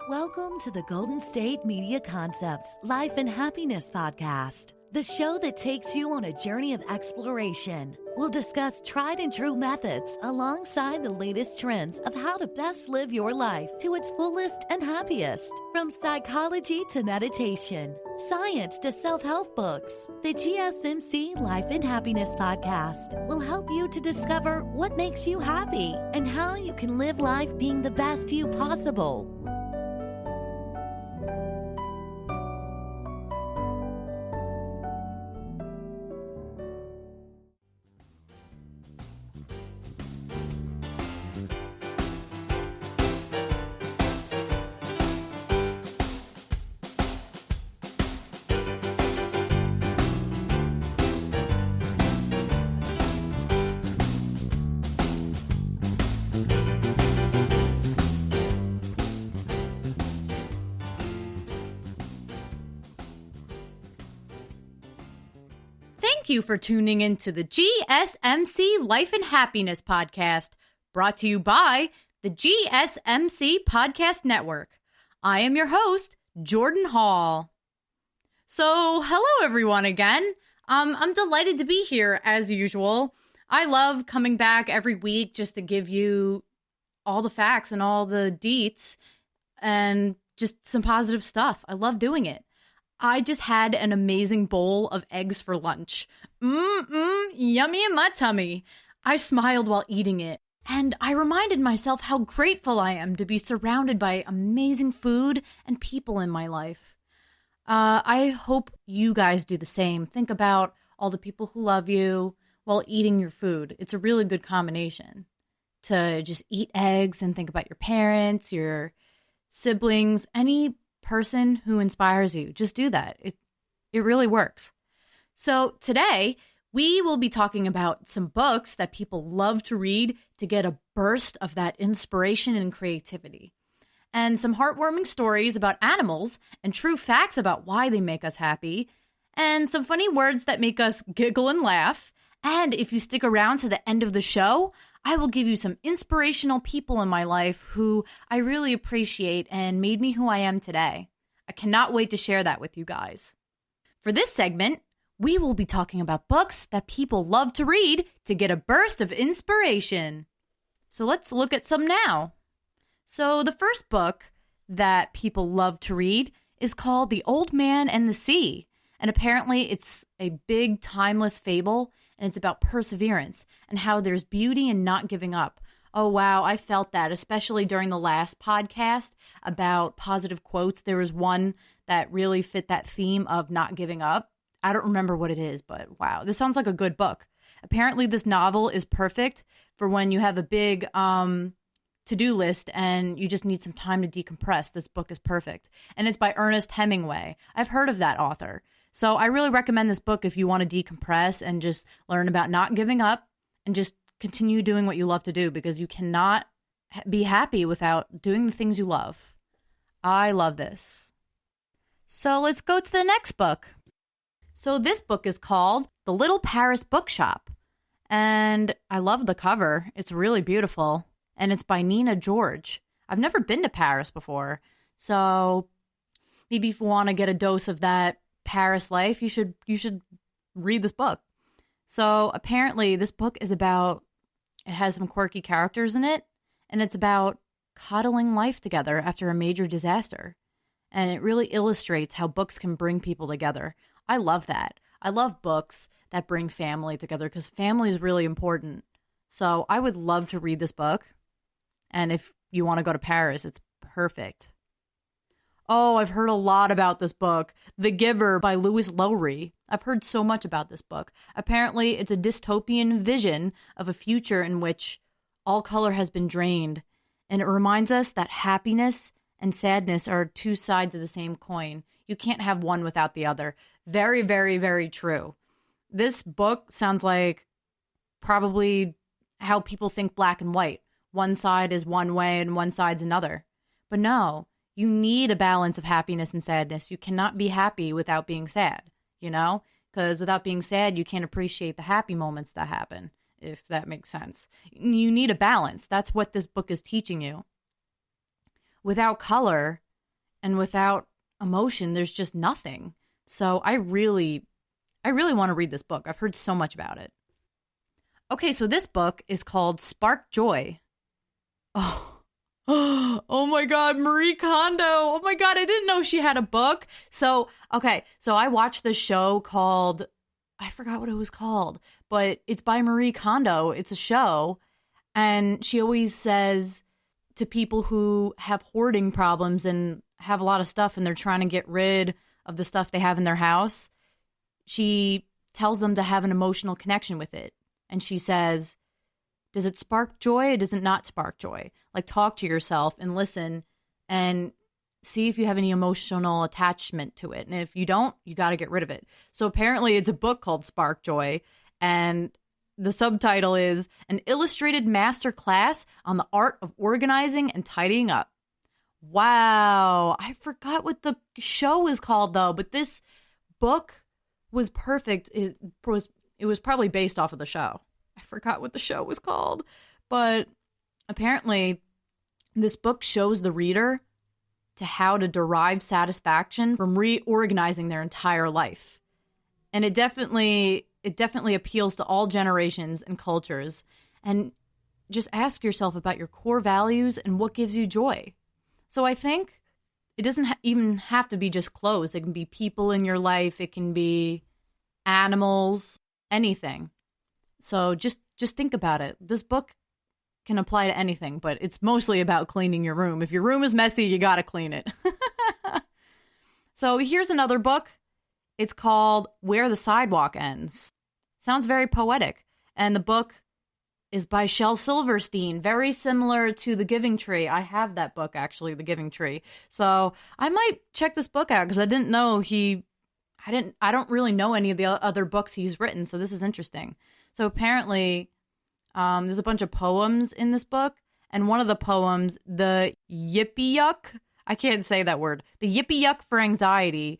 Welcome to the Golden State Media Concepts Life and Happiness Podcast, the show that takes you on a journey of exploration. We'll discuss tried and true methods alongside the latest trends of how to best live your life to its fullest and happiest. From psychology to meditation, science to self-help books, the GSMC Life and Happiness Podcast will help you to discover what makes you happy and how you can live life being the best you possible. Thank you for tuning in to the GSMC Life and Happiness Podcast, brought to you by the GSMC Podcast Network. I am your host, Jordan Hall. So, hello everyone again. I'm delighted to be here as usual. I love coming back every week just to give you all the facts and all the deets and just some positive stuff. I love doing it. I just had an amazing bowl of eggs for lunch. Yummy in my tummy. I smiled while eating it, and I reminded myself how grateful I am to be surrounded by amazing food and people in my life. I hope you guys do the same. Think about all the people who love you while eating your food. It's a really good combination to just eat eggs and think about your parents, your siblings, any person who inspires you. Just do that. It really works. So today we will be talking about some books that people love to read to get a burst of that inspiration and creativity, and some heartwarming stories about animals and true facts about why they make us happy, and some funny words that make us giggle and laugh. And if you stick around to the end of the show, I will give you some inspirational people in my life who I really appreciate and made me who I am today. I cannot wait to share that with you guys. For this segment, we will be talking about books that people love to read to get a burst of inspiration. So let's look at some now. So the first book that people love to read is called The Old Man and the Sea. And apparently it's a big timeless fable, and it's about perseverance and how there's beauty in not giving up. Oh, wow, I felt that, especially during the last podcast about positive quotes. There was one that really fit that theme of not giving up. I don't remember what it is, but wow, this sounds like a good book. Apparently this novel is perfect for when you have a big to-do list and you just need some time to decompress. This book is perfect. And it's by Ernest Hemingway. I've heard of that author. So I really recommend this book if you want to decompress and just learn about not giving up and just continue doing what you love to do, because you cannot be happy without doing the things you love. I love this. So let's go to the next book. So this book is called The Little Paris Bookshop. And I love the cover. It's really beautiful. And it's by Nina George. I've never been to Paris before. So maybe if you want to get a dose of that Paris life, you should read this book. So apparently this book is about, it has some quirky characters in it, and it's about coddling life together after a major disaster. And it really illustrates how books can bring people together. I love that. I love books that bring family together because family is really important. So I would love to read this book. And if you want to go to Paris, it's perfect. Oh, I've heard a lot about this book, The Giver by Lowry. I've heard so much about this book. Apparently, it's a dystopian vision of a future in which all color has been drained. And it reminds us that happiness and sadness are two sides of the same coin. You can't have one without the other. Very, very, very true. This book sounds like probably how people think black and white. One side is one way and one side's another. But no. You need a balance of happiness and sadness. You cannot be happy without being sad, you know? Because without being sad, you can't appreciate the happy moments that happen, if that makes sense. You need a balance. That's what this book is teaching you. Without color, And without emotion, there's just nothing. So I really want to read this book. I've heard so much about it. Okay, so this book is called Spark Joy. Oh my God, Marie Kondo. Oh my God, I didn't know she had a book. So I watched this show called, I forgot what it was called, but it's by Marie Kondo. It's a show. And she always says to people who have hoarding problems and have a lot of stuff and they're trying to get rid of the stuff they have in their house, she tells them to have an emotional connection with it. And she says, does it spark joy or does it not spark joy? Like, talk to yourself and listen and see if you have any emotional attachment to it. And if you don't, you got to get rid of it. So apparently it's a book called Spark Joy. And the subtitle is An Illustrated Master Class on the Art of Organizing and Tidying Up. Wow. I forgot what the show was called, though. But this book was perfect. It was probably based off of the show. I forgot what the show was called. But apparently, this book shows the reader to how to derive satisfaction from reorganizing their entire life. And it definitely appeals to all generations and cultures. And just ask yourself about your core values and what gives you joy. So I think it doesn't even have to be just clothes. It can be people in your life. It can be animals, anything. So just think about it. This book can apply to anything, but it's mostly about cleaning your room. If your room is messy, you got to clean it. So here's another book. It's called Where the Sidewalk Ends. Sounds very poetic. And the book is by Shel Silverstein, very similar to The Giving Tree. I have that book, actually, The Giving Tree. So I might check this book out because I didn't know I don't really know any of the other books he's written, so this is interesting. So apparently, there's a bunch of poems in this book, and one of the poems, the Yippee Yuck, I can't say that word, the Yippee Yuck for Anxiety,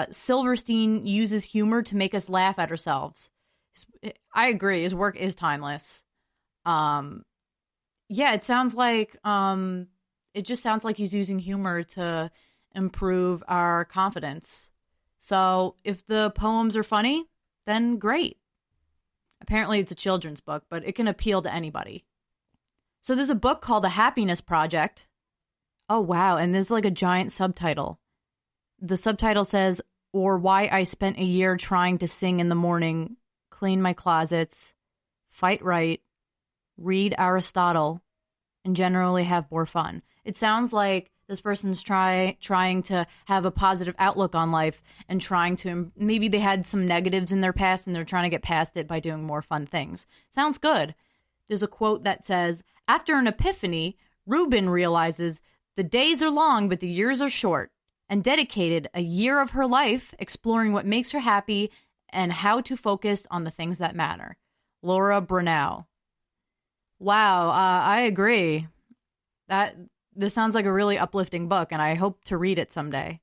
Silverstein uses humor to make us laugh at ourselves. I agree, his work is timeless. Yeah, it sounds like, it just sounds like he's using humor to improve our confidence. So if the poems are funny, then great. Apparently it's a children's book, but it can appeal to anybody. So there's a book called The Happiness Project. Oh, wow. And there's like a giant subtitle. The subtitle says, or why I spent a year trying to sing in the morning, clean my closets, fight right, read Aristotle, and generally have more fun. It sounds like this person's trying to have a positive outlook on life and trying to, maybe they had some negatives in their past and they're trying to get past it by doing more fun things. Sounds good. There's a quote that says, after an epiphany, Reuben realizes the days are long, but the years are short, and dedicated a year of her life exploring what makes her happy and how to focus on the things that matter. Laura Brunel. Wow, I agree. This sounds like a really uplifting book, and I hope to read it someday.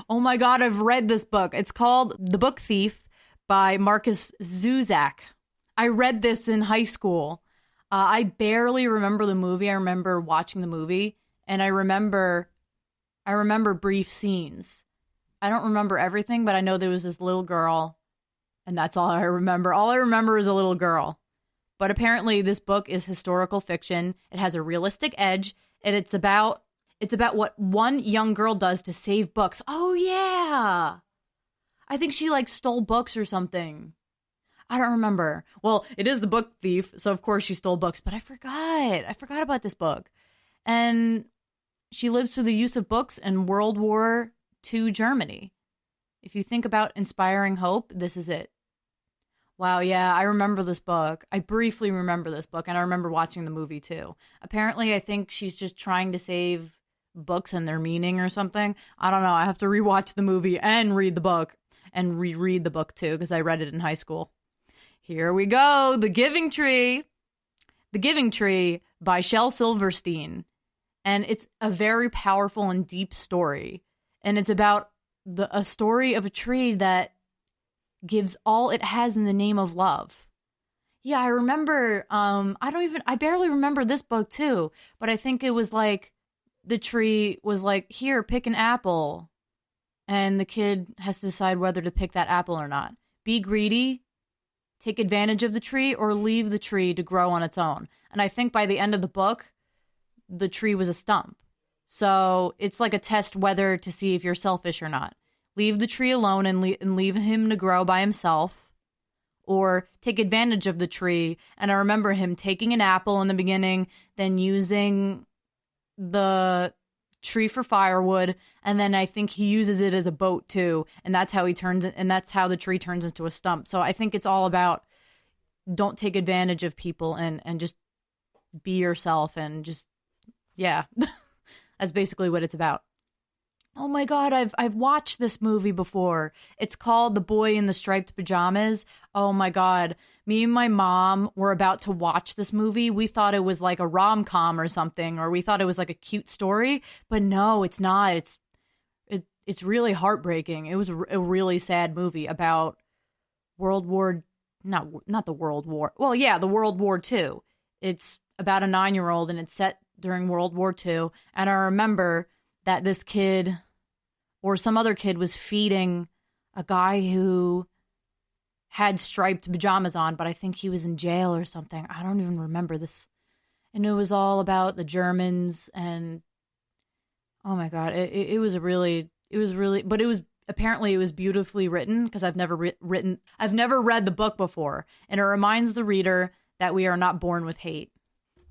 Oh my God, I've read this book. It's called The Book Thief by Marcus Zuzak. I read this in high school. I barely remember the movie. I remember watching the movie, and I remember brief scenes. I don't remember everything, but I know there was this little girl, and that's all I remember. All I remember is a little girl. But apparently this book is historical fiction. It has a realistic edge. And it's about what one young girl does to save books. Oh, yeah. I think she, stole books or something. I don't remember. Well, it is The Book Thief, so of course she stole books. But I forgot about this book. And she lives through the use of books in World War II Germany. If you think about inspiring hope, this is it. Wow, yeah, I remember this book. I briefly remember this book, and I remember watching the movie, too. Apparently, I think she's just trying to save books and their meaning or something. I don't know. I have to rewatch the movie and read the book, and reread the book, too, because I read it in high school. Here we go. The Giving Tree. The Giving Tree by Shel Silverstein. And it's a very powerful and deep story. And it's about a story of a tree that gives all it has in the name of love. Yeah, I remember, I barely remember this book too, but I think it was the tree was like, here, pick an apple. And the kid has to decide whether to pick that apple or not. Be greedy, take advantage of the tree, or leave the tree to grow on its own. And I think by the end of the book, the tree was a stump. So it's like a test whether to see if you're selfish or not. Leave the tree alone and leave him to grow by himself, or take advantage of the tree. And I remember him taking an apple in the beginning, then using the tree for firewood, and then I think he uses it as a boat too, and that's how that's how the tree turns into a stump. So I think it's all about don't take advantage of people and just be yourself, and just, yeah. That's basically what it's about. Oh my God, I've watched this movie before. It's called The Boy in the Striped Pajamas. Oh my God. Me and my mom were about to watch this movie. We thought it was like a rom-com or something, or we thought it was like a cute story, but no, it's not. It's really heartbreaking. It was a really sad movie about World War, not the World War. Well, yeah, the World War II. It's about a 9-year-old, and it's set during World War II. And I remember that this kid or some other kid was feeding a guy who had striped pajamas on, but I think he was in jail or something. I don't even remember this. And it was all about the Germans, and oh my God, it was apparently it was beautifully written, because I've never read the book before, and it reminds the reader that we are not born with hate.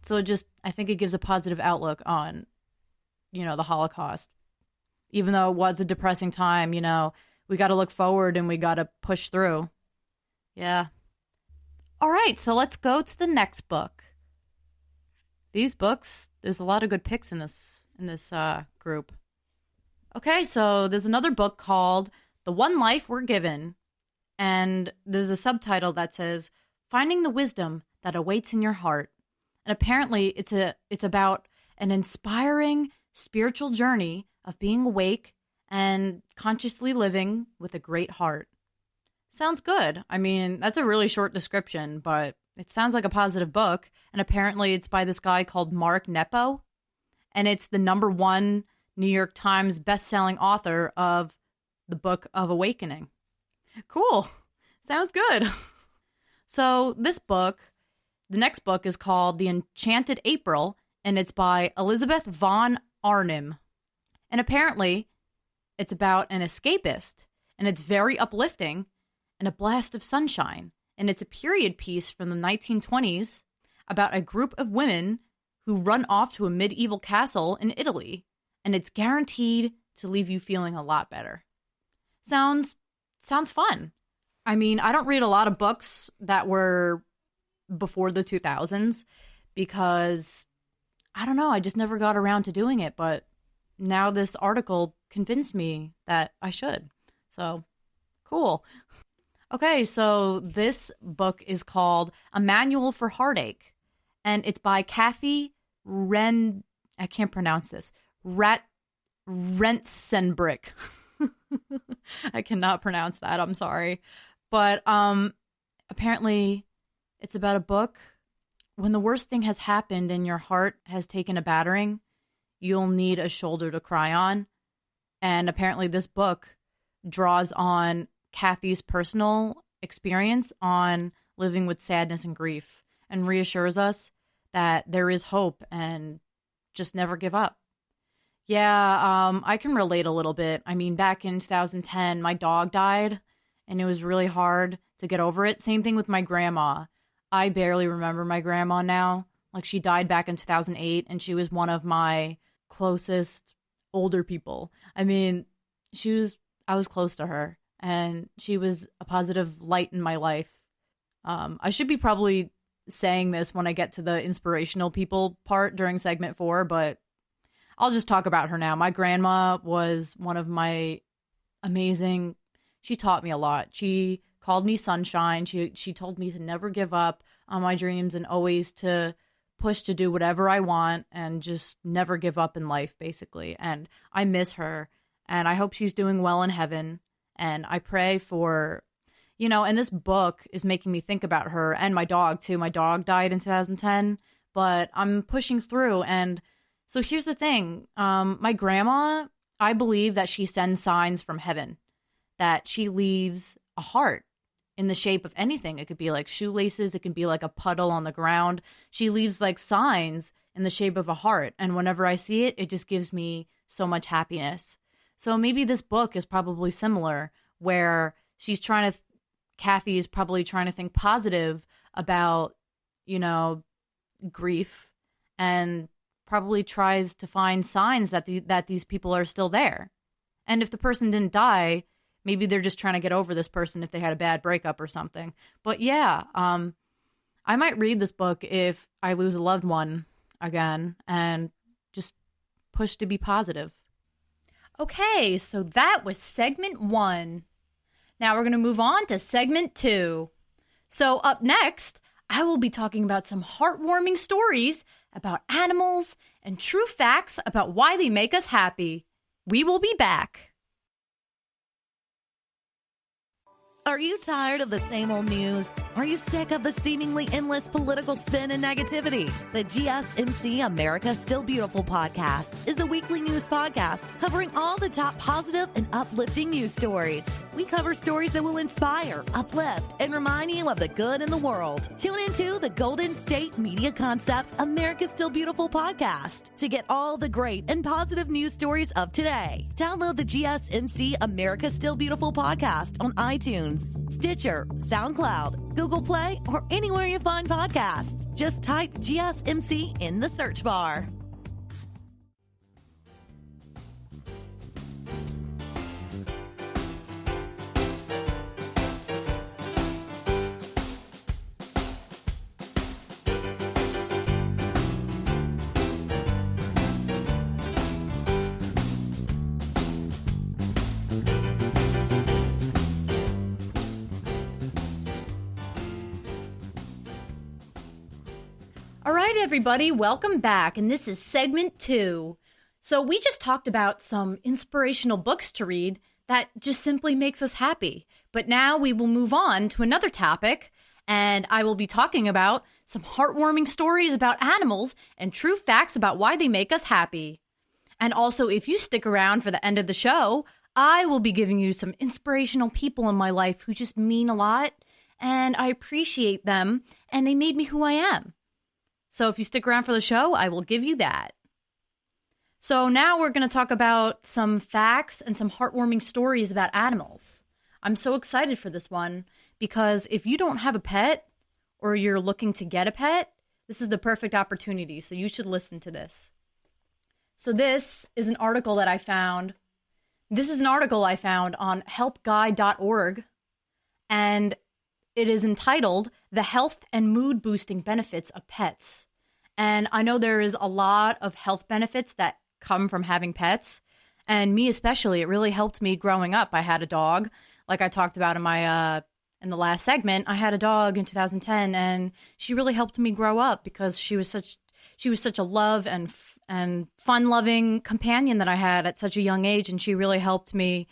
So I think it gives a positive outlook on, the Holocaust. Even though it was a depressing time, we got to look forward and we got to push through. Yeah. All right, so let's go to the next book. These books, there's a lot of good picks in this group. Okay, so there's another book called The One Life We're Given, and there's a subtitle that says Finding the Wisdom That Awaits in Your Heart. And apparently it's about an inspiring spiritual journey of being awake and consciously living with a great heart. Sounds good. I mean, that's a really short description, but it sounds like a positive book. And apparently it's by this guy called Mark Nepo. And it's the #1 New York Times bestselling author of the Book of Awakening. Cool. Sounds good. So the next book is called The Enchanted April, and it's by Elizabeth von Arnim. And apparently, it's about an escapist, and it's very uplifting and a blast of sunshine. And it's a period piece from the 1920s about a group of women who run off to a medieval castle in Italy, and it's guaranteed to leave you feeling a lot better. Sounds fun. I mean, I don't read a lot of books that were before the 2000s because, I don't know, I just never got around to doing it. But now this article convinced me that I should. So, cool. Okay, so this book is called A Manual for Heartache, and it's by Kathy I can't pronounce this. Rentsenbrick. I cannot pronounce that. I'm sorry. But apparently it's about a book. When the worst thing has happened and your heart has taken a battering, you'll need a shoulder to cry on. And apparently this book draws on Kathy's personal experience on living with sadness and grief and reassures us that there is hope and just never give up. Yeah, I can relate a little bit. I mean, back in 2010, my dog died, and it was really hard to get over it. Same thing with my grandma. I barely remember my grandma now. Like, she died back in 2008, and she was one of my closest older people. I mean, I was close to her, and she was a positive light in my life. I should be probably saying this when I get to the inspirational people part during segment 4, but I'll just talk about her now. My grandma was one of my amazing, she taught me a lot. She called me sunshine. She told me to never give up on my dreams and always to push to do whatever I want and just never give up in life, basically. And I miss her, and I hope she's doing well in heaven. And I pray for, and this book is making me think about her and my dog too. My dog died in 2010, but I'm pushing through, and So here's the thing. My grandma, I believe that she sends signs from heaven, that she leaves a heart in the shape of anything. It could be like shoelaces. It could be like a puddle on the ground. She leaves like signs in the shape of a heart. And whenever I see it, it just gives me so much happiness. So maybe this book is probably similar, where Kathy is probably trying to think positive about, grief, and probably tries to find signs that that these people are still there. And if the person didn't die, maybe they're just trying to get over this person if they had a bad breakup or something. But yeah, I might read this book if I lose a loved one again and just push to be positive. Okay, so that was segment 1. Now we're going to move on to segment 2. So up next, I will be talking about some heartwarming stories about animals and true facts about why they make us happy. We will be back. Are you tired of the same old news? Are you sick of the seemingly endless political spin and negativity? The GSMC America Still Beautiful podcast is a weekly news podcast covering all the top positive and uplifting news stories. We cover stories that will inspire, uplift, and remind you of the good in the world. Tune into the Golden State Media Concepts America Still Beautiful podcast to get all the great and positive news stories of today. Download the GSMC America Still Beautiful podcast on iTunes, Stitcher, SoundCloud, Google Play, or anywhere you find podcasts. Just type GSMC in the search bar. All right, everybody, welcome back, and this is segment 2. So we just talked about some inspirational books to read that just simply makes us happy. But now we will move on to another topic, and I will be talking about some heartwarming stories about animals and true facts about why they make us happy. And also, if you stick around for the end of the show, I will be giving you some inspirational people in my life who just mean a lot, and I appreciate them, and they made me who I am. So if you stick around for the show, I will give you that. So now we're going to talk about some facts and some heartwarming stories about animals. I'm so excited for this one because if you don't have a pet or you're looking to get a pet, this is the perfect opportunity. So you should listen to this. So this is an article that I found. This is an article I found on helpguide.org, and it is entitled The Health and Mood Boosting Benefits of Pets. And I know there is a lot of health benefits that come from having pets. And me especially, it really helped me growing up. I had a dog, like I talked about in my in the last segment. I had a dog in 2010, and she really helped me grow up because she was such a love and fun-loving companion that I had at such a young age, and she really helped me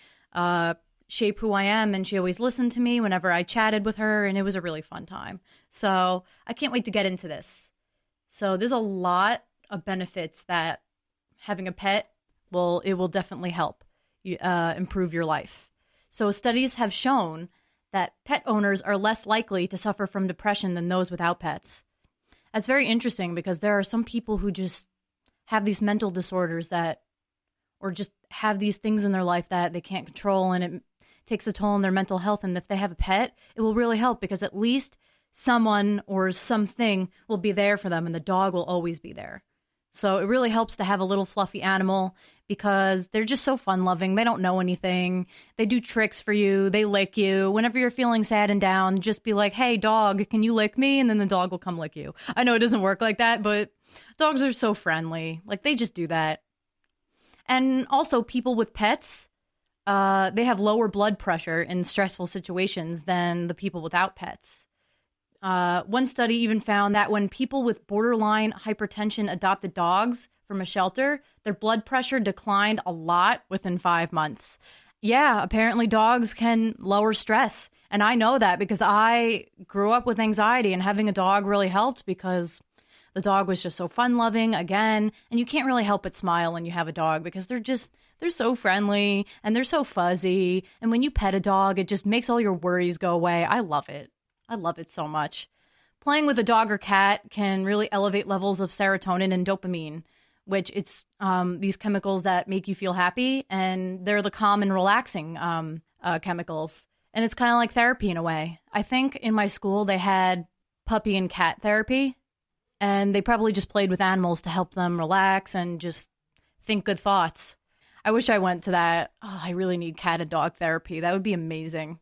shape who I am, and she always listened to me whenever I chatted with her, and it was a really fun time. So I can't wait to get into this. So there's a lot of benefits that having a pet will definitely help you improve your life. So studies have shown that pet owners are less likely to suffer from depression than those without pets. That's very interesting because there are some people who just have these mental disorders or just have these things in their life that they can't control, and it takes a toll on their mental health. And if they have a pet, it will really help because at least someone or something will be there for them, and the dog will always be there. So it really helps to have a little fluffy animal because they're just so fun-loving. They don't know anything. They do tricks for you. They lick you. Whenever you're feeling sad and down, just be like, hey, dog, can you lick me? And then the dog will come lick you. I know it doesn't work like that, but dogs are so friendly. Like, they just do that. And also, people with pets, they have lower blood pressure in stressful situations than the people without pets. One study even found that when people with borderline hypertension adopted dogs from a shelter, their blood pressure declined a lot within 5 months. Yeah, apparently dogs can lower stress. And I know that because I grew up with anxiety, and having a dog really helped because The dog was just so fun-loving again, and you can't really help but smile when you have a dog because they're so friendly and they're so fuzzy. And when you pet a dog, it just makes all your worries go away. I love it. I love it so much. Playing with a dog or cat can really elevate levels of serotonin and dopamine, which it's these chemicals that make you feel happy, and they're the calm and relaxing chemicals. And it's kind of like therapy in a way. I think in my school they had puppy and cat therapy, and they probably just played with animals to help them relax and just think good thoughts. I wish I went to that. Oh, I really need cat and dog therapy. That would be amazing.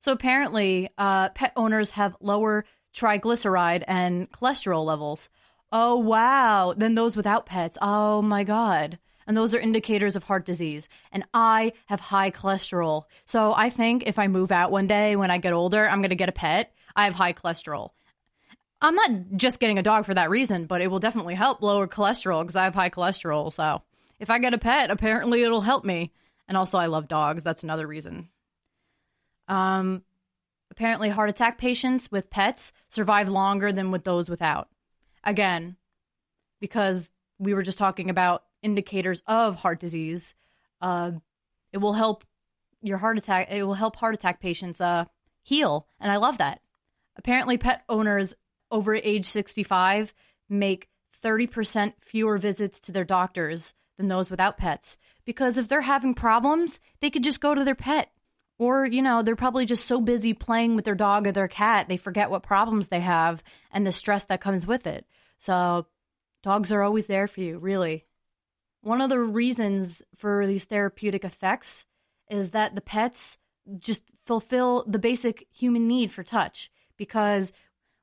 So apparently, pet owners have lower triglyceride and cholesterol levels. Oh, wow. Than those without pets. Oh, my God. And those are indicators of heart disease. And I have high cholesterol. So I think if I move out one day when I get older, I'm going to get a pet. I have high cholesterol. I'm not just getting a dog for that reason, but it will definitely help lower cholesterol because I have high cholesterol. So if I get a pet, apparently it'll help me. And also I love dogs. That's another reason. Apparently heart attack patients with pets survive longer than with those without. Again, because we were just talking about indicators of heart disease, it will help your heart attack. It will help heart attack patients heal, and I love that. Apparently, pet owners over age 65 make 30% fewer visits to their doctors than those without pets, because if they're having problems, they could just go to their pet. Or, they're probably just so busy playing with their dog or their cat, they forget what problems they have and the stress that comes with it. So dogs are always there for you, really. One of the reasons for these therapeutic effects is that the pets just fulfill the basic human need for touch. Because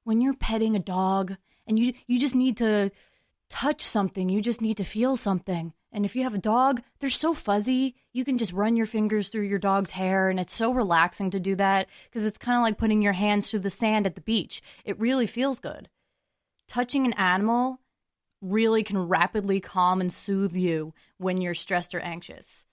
when you're petting a dog and you just need to touch something, you just need to feel something. And if you have a dog, they're so fuzzy, you can just run your fingers through your dog's hair, and it's so relaxing to do that because it's kind of like putting your hands through the sand at the beach. It really feels good. Touching an animal really can rapidly calm and soothe you when you're stressed or anxious.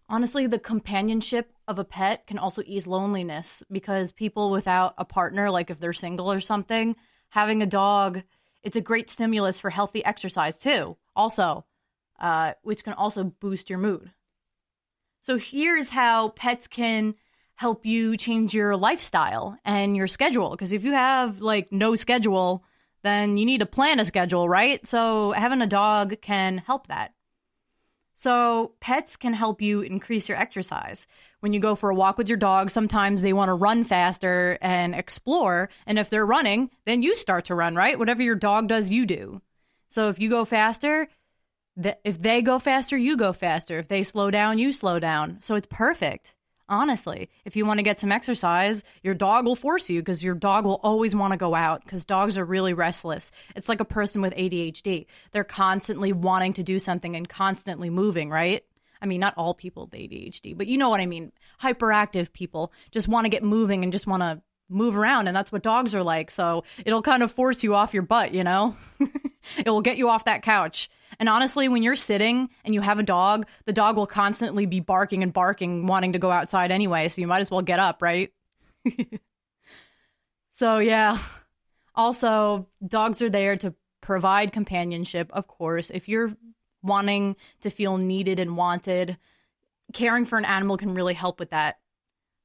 Honestly, the companionship of a pet can also ease loneliness because people without a partner, like if they're single or something, having a dog, it's a great stimulus for healthy exercise too, also, which can also boost your mood. So here's how pets can help you change your lifestyle and your schedule. Because if you have no schedule, then you need to plan a schedule, right? So having a dog can help that. So pets can help you increase your exercise. When you go for a walk with your dog, sometimes they want to run faster and explore. And if they're running, then you start to run, right? Whatever your dog does, you do. So if you go faster, if they go faster, you go faster. If they slow down, you slow down. So it's perfect. Honestly, if you want to get some exercise, your dog will force you because your dog will always want to go out because dogs are really restless. It's like a person with ADHD. They're constantly wanting to do something and constantly moving, right? I mean, not all people with ADHD, but you know what I mean. Hyperactive people just want to get moving and just want to move around, and that's what dogs are like. So it'll kind of force you off your butt, It will get you off that couch. And honestly, when you're sitting and you have a dog, the dog will constantly be barking and barking, wanting to go outside anyway. So you might as well get up, right? So yeah. Also, dogs are there to provide companionship, of course. If you're wanting to feel needed and wanted, caring for an animal can really help with that.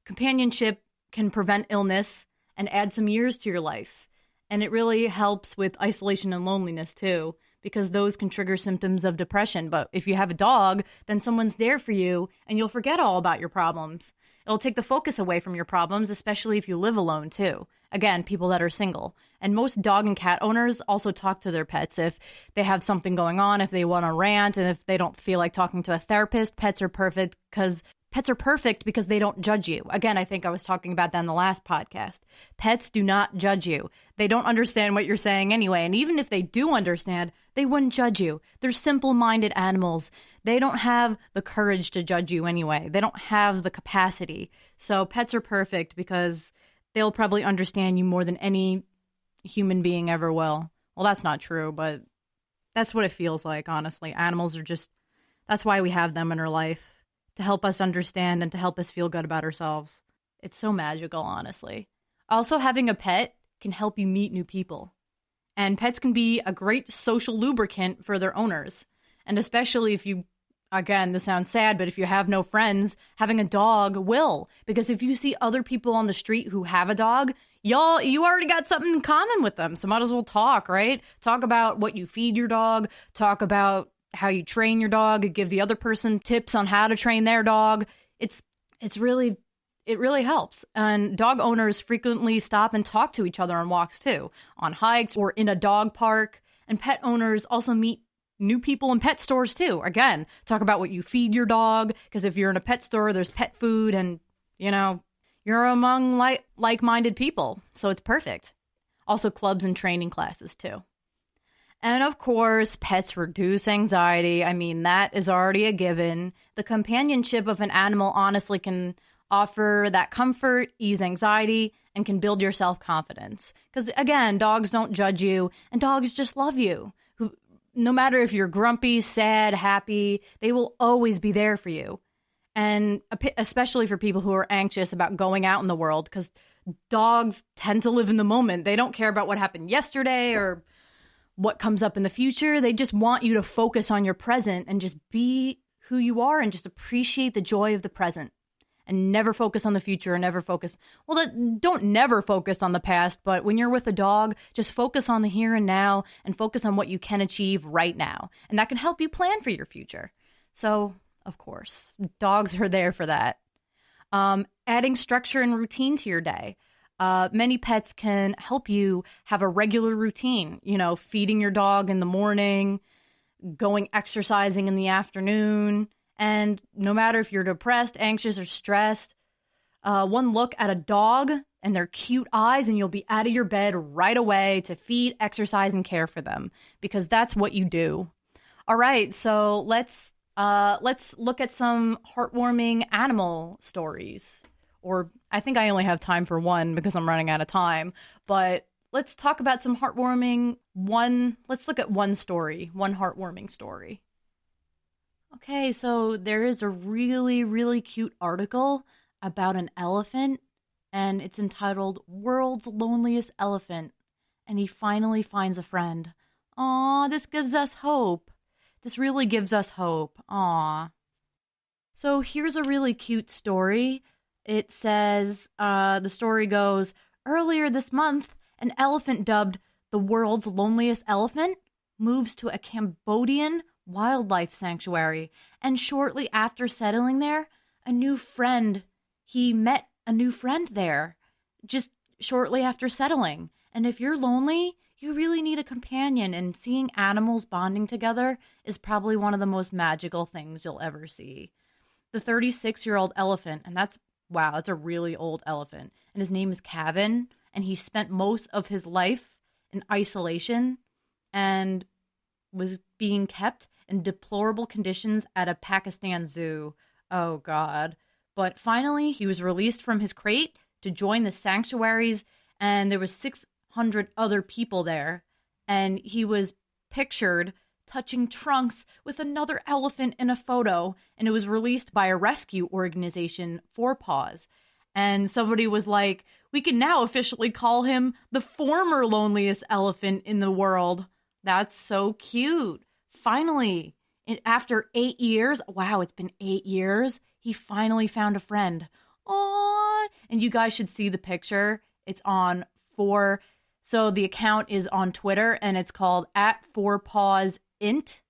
Companionship can prevent illness and add some years to your life. And it really helps with isolation and loneliness too, because those can trigger symptoms of depression. But if you have a dog, then someone's there for you and you'll forget all about your problems. It'll take the focus away from your problems, especially if you live alone too. Again, people that are single. And most dog and cat owners also talk to their pets if they have something going on, if they want to rant, and if they don't feel like talking to a therapist. Pets are perfect because they don't judge you. Again, I think I was talking about that in the last podcast. Pets do not judge you. They don't understand what you're saying anyway. And even if they do understand, they wouldn't judge you. They're simple-minded animals. They don't have the courage to judge you anyway. They don't have the capacity. So pets are perfect because they'll probably understand you more than any human being ever will. Well, that's not true, but that's what it feels like, honestly. Animals are just, that's why we have them in our life. To help us understand and to help us feel good about ourselves. It's so magical, honestly. Also, having a pet can help you meet new people. And pets can be a great social lubricant for their owners. And especially if you, again, this sounds sad, but if you have no friends, having a dog will. Because if you see other people on the street who have a dog, you already got something in common with them. So might as well talk, right? Talk about what you feed your dog. Talk about how you train your dog. Give the other person tips on how to train their dog. It really helps. And dog owners frequently stop and talk to each other on walks too, on hikes or in a dog park. And pet owners also meet new people in pet stores too. Again, talk about what you feed your dog, because if you're in a pet store, there's pet food and, you're among like-minded people. So it's perfect. Also clubs and training classes too. And of course, pets reduce anxiety. I mean, that is already a given. The companionship of an animal honestly can offer that comfort, ease anxiety, and can build your self-confidence. Because again, dogs don't judge you, and dogs just love you. No matter if you're grumpy, sad, happy, they will always be there for you. And especially for people who are anxious about going out in the world, because dogs tend to live in the moment. They don't care about what happened yesterday or what comes up in the future. They just want you to focus on your present and just be who you are and just appreciate the joy of the present. And never focus on the future and don't never focus on the past, but when you're with a dog, just focus on the here and now and focus on what you can achieve right now. And that can help you plan for your future. So, of course, dogs are there for that. Adding structure and routine to your day. Many pets can help you have a regular routine, feeding your dog in the morning, going exercising in the afternoon. And no matter if you're depressed, anxious, or stressed, one look at a dog and their cute eyes and you'll be out of your bed right away to feed, exercise, and care for them, because that's what you do. All right, so let's look at some heartwarming animal stories. Or I think I only have time for one because I'm running out of time. But let's talk about some let's look at one heartwarming story. Okay, so there is a really, really cute article about an elephant, and it's entitled World's Loneliest Elephant, and he finally finds a friend. Aw, this gives us hope. This really gives us hope. Aw. So here's a really cute story. It says, the story goes, earlier this month, an elephant dubbed the world's loneliest elephant moves to a Cambodian wildlife sanctuary, and shortly after settling there, he met a new friend there, just shortly after settling. And if you're lonely, you really need a companion, and seeing animals bonding together is probably one of the most magical things you'll ever see. The 36-year-old elephant, and that's a really old elephant, and his name is Kevin, and he spent most of his life in isolation and was being kept in deplorable conditions at a Pakistan zoo. Oh, God. But finally, he was released from his crate to join the sanctuaries, and there was 600 other people there, and he was pictured touching trunks with another elephant in a photo, and it was released by a rescue organization, Four Paws. And somebody was like, we can now officially call him the former loneliest elephant in the world. That's so cute. Finally, after 8 years, wow, it's been 8 years, he finally found a friend. Aww. And you guys should see the picture. It's on so the account is on Twitter, and it's called @4pawsint.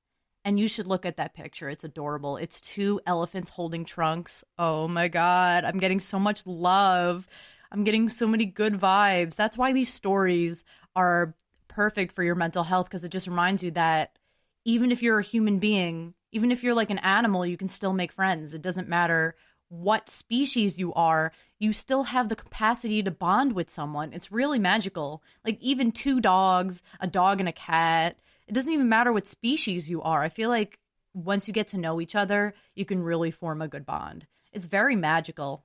And you should look at that picture. It's adorable. It's 2 elephants holding trunks. Oh my God. I'm getting so much love. I'm getting so many good vibes. That's why these stories are perfect for your mental health, because it just reminds you that even if you're a human being, even if you're like an animal, you can still make friends. It doesn't matter what species you are, you still have the capacity to bond with someone. It's really magical. Like even 2 dogs, a dog and a cat, it doesn't even matter what species you are. I feel like once you get to know each other, you can really form a good bond. It's very magical.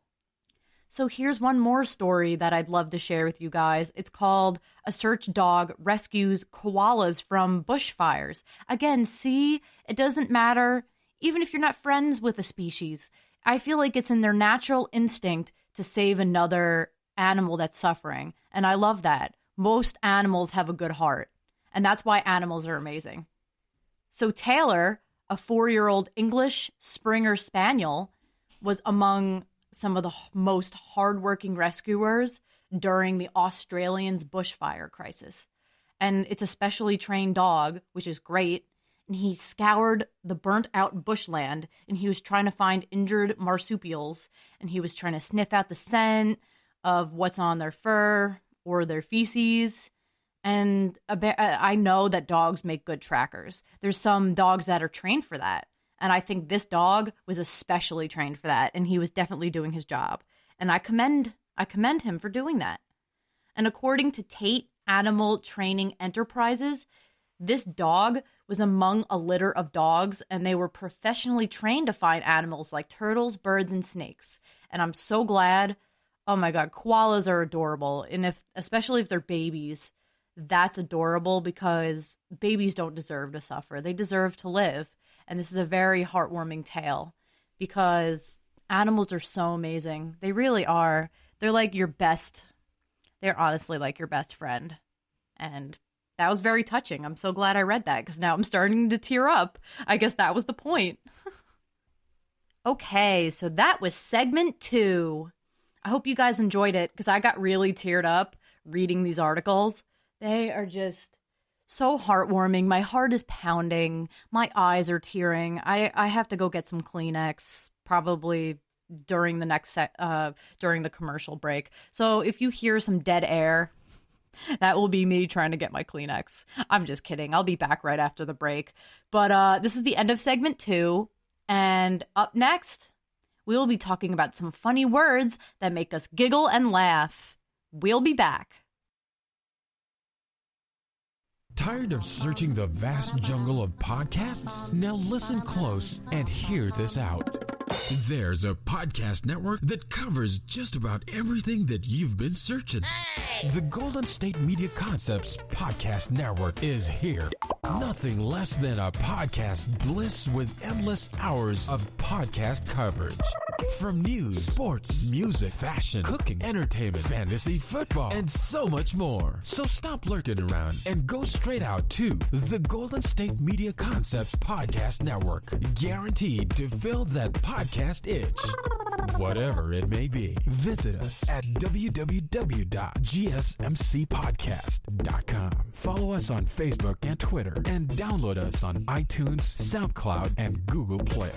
So here's one more story that I'd love to share with you guys. It's called A Search Dog Rescues Koalas from Bushfires. Again, see, it doesn't matter, even if you're not friends with a species. I feel like it's in their natural instinct to save another animal that's suffering. And I love that. Most animals have a good heart. And that's why animals are amazing. So Taylor, a 4-year-old English Springer Spaniel, was among some of the most hardworking rescuers during the Australians' bushfire crisis. And it's a specially trained dog, which is great. And he scoured the burnt-out bushland, and he was trying to find injured marsupials, and he was trying to sniff out the scent of what's on their fur or their feces. And I know that dogs make good trackers. There's some dogs that are trained for that. And I think this dog was especially trained for that, and he was definitely doing his job. And I commend him for doing that. And according to Tate Animal Training Enterprises, this dog was among a litter of dogs, and they were professionally trained to find animals like turtles, birds, and snakes. And I'm so glad. Oh my God, koalas are adorable. And especially if they're babies, that's adorable, because babies don't deserve to suffer. They deserve to live. And this is a very heartwarming tale, because animals are so amazing. They really are. They're like your best. They're honestly like your best friend. And that was very touching. I'm so glad I read that, because now I'm starting to tear up. I guess that was the point. Okay, so that was segment 2. I hope you guys enjoyed it, because I got really teared up reading these articles. They are just so heartwarming. My heart is pounding. My eyes are tearing. I have to go get some Kleenex probably during the next during the commercial break. So if you hear some dead air, that will be me trying to get my Kleenex. I'm just kidding. I'll be back right after the break. But this is the end of segment 2. And up next, we'll be talking about some funny words that make us giggle and laugh. We'll be back. Tired of searching the vast jungle of podcasts? Now listen close and hear this out. There's a podcast network that covers just about everything that you've been searching. Hey! The Golden State Media Concepts Podcast Network is here. Nothing less than a podcast bliss with endless hours of podcast coverage. From news, sports, music, fashion, cooking, entertainment, fantasy, football, and so much more. So stop lurking around and go straight out to the Golden State Media Concepts Podcast Network. Guaranteed to fill that podcast itch. Whatever it may be. Visit us at www.gsmcpodcast.com. Follow us on Facebook and Twitter, and download us on iTunes, SoundCloud, and Google Play.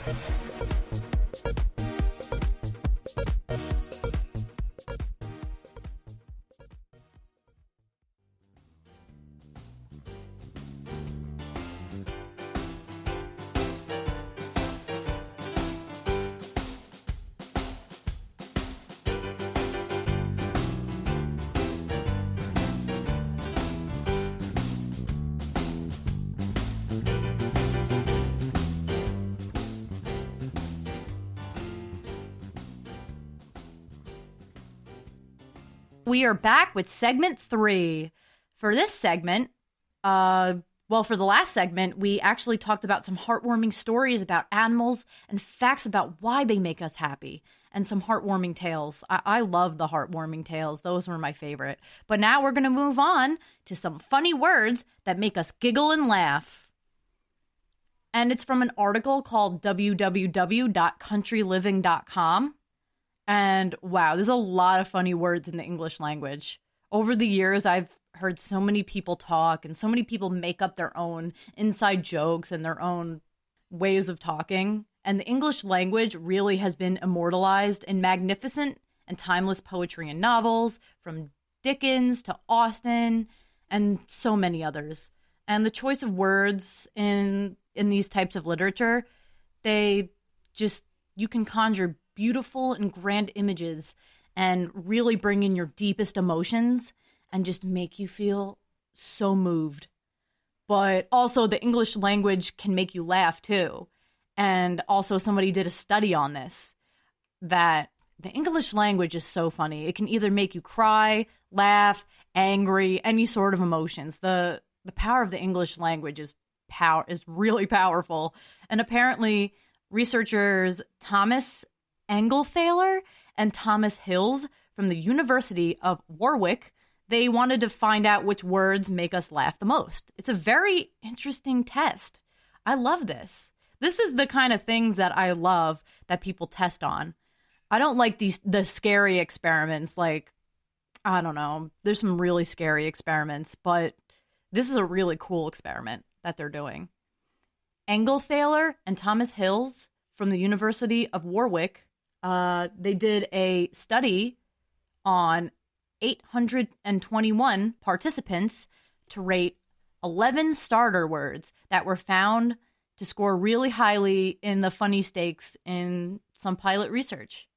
We are back with segment 3. For this segment, for the last segment, we actually talked about some heartwarming stories about animals and facts about why they make us happy, and some heartwarming tales. I love the heartwarming tales. Those were my favorite. But now we're going to move on to some funny words that make us giggle and laugh. And it's from an article called www.countryliving.com. And wow, there's a lot of funny words in the English language. Over the years, I've heard so many people talk, and so many people make up their own inside jokes and their own ways of talking. And the English language really has been immortalized in magnificent and timeless poetry and novels, from Dickens to Austen and so many others. And the choice of words in these types of literature, you can conjure beautiful and grand images and really bring in your deepest emotions and just make you feel so moved. But also the English language can make you laugh too. And also somebody did a study on this, that the English language is so funny. It can either make you cry, laugh, angry, any sort of emotions. The power of the English language is really powerful. And apparently researchers Thomas Engelthaler and Thomas Hills from the University of Warwick, They wanted to find out which words make us laugh the most. It's a very interesting test. I love this. This is the kind of things that I love that people test on. I don't like the scary experiments. Like, I don't know. There's some really scary experiments, but this is a really cool experiment that they're doing. Engelthaler and Thomas Hills from the University of Warwick, they did a study on 821 participants to rate 11 starter words that were found to score really highly in the funny stakes in some pilot research.